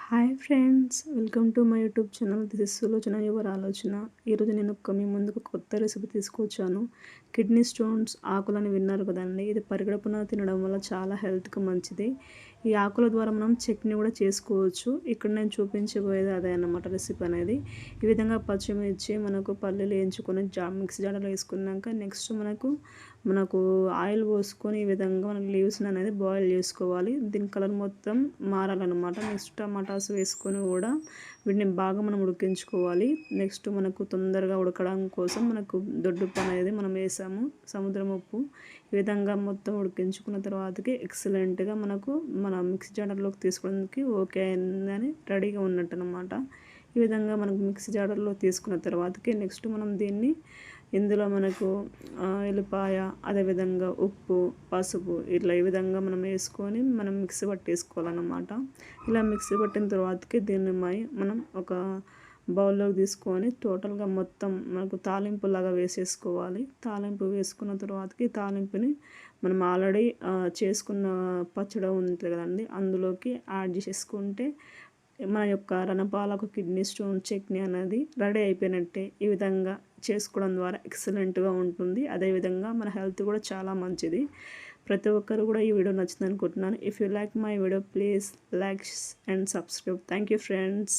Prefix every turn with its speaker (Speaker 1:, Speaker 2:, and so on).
Speaker 1: Hi friends, welcome to my YouTube channel. This is Sulochana your ఆలోచన. ఈరోజు నేను మీ ముందుకు కొత్త రెసిపీ తీసుకొచ్చాను. కిడ్నీ స్టోన్స్ ఆకులని విన్నారు కదండి. ఇది పరిగడుపున తినడం వల్ల చాలా హెల్త్కి మంచిది. ఈ ఆకుల ద్వారా మనం చట్నీ కూడా చేసుకోవచ్చు. ఇక్కడ నేను చూపించబోయేది అదే అన్నమాట రెసిపీ అనేది. ఈ విధంగా పచ్చిమిర్చి మనకు పల్లీలు వేయించుకొని మిక్సీ జాడలో వేసుకున్నాక నెక్స్ట్ మనకు ఆయిల్ పోసుకొని ఈ విధంగా మనకు లీవ్స్ని అనేది బాయిల్ చేసుకోవాలి. దీని కలర్ మొత్తం మారాలన్నమాట. నెక్స్ట్ టమాటాస్ వేసుకొని కూడా వీటిని బాగా మనం ఉడికించుకోవాలి. నెక్స్ట్ మనకు తొందరగా ఉడకడం కోసం మనకు దొడ్డుప్పు అనేది మనం వేసాము, సముద్రం ఉప్పు. ఈ విధంగా మొత్తం ఉడికించుకున్న తర్వాతకి ఎక్సలెంట్గా మన మిక్సీ జాడర్లోకి తీసుకోవడానికి ఓకే అయిందని రెడీగా ఉన్నట్టు అనమాట. ఈ విధంగా మనకు మిక్సీ జాడర్లో తీసుకున్న తర్వాతకి నెక్స్ట్ మనం దీన్ని ఇందులో మనకు ఎల్లిపాయ, అదేవిధంగా ఉప్పు, పసుపు ఇట్లా ఈ విధంగా మనం వేసుకొని మనం మిక్సీ పట్టేసుకోవాలన్నమాట. ఇలా మిక్సీ పట్టిన తర్వాతకి దీన్ని మనం ఒక బౌల్లోకి తీసుకొని టోటల్గా మొత్తం మనకు తాలింపులాగా వేసేసుకోవాలి. తాలింపు వేసుకున్న తర్వాతకి తాలింపుని మనం ఆల్రెడీ చేసుకున్న పచ్చడి ఉంటుంది కదండి, అందులోకి యాడ్ చేసేసుకుంటే మన యొక్క రణపాలకు కిడ్నీ స్టోన్ చట్నీ అనేది రెడీ అయిపోయినట్టే. ఈ విధంగా చేసుకోవడం ద్వారా ఎక్సలెంట్గా ఉంటుంది. అదేవిధంగా మన హెల్త్ కూడా చాలా మంచిది. ప్రతి ఒక్కరు కూడా ఈ వీడియో నచ్చింది అనుకుంటున్నాను. If you like my video please like and subscribe. Thank you friends.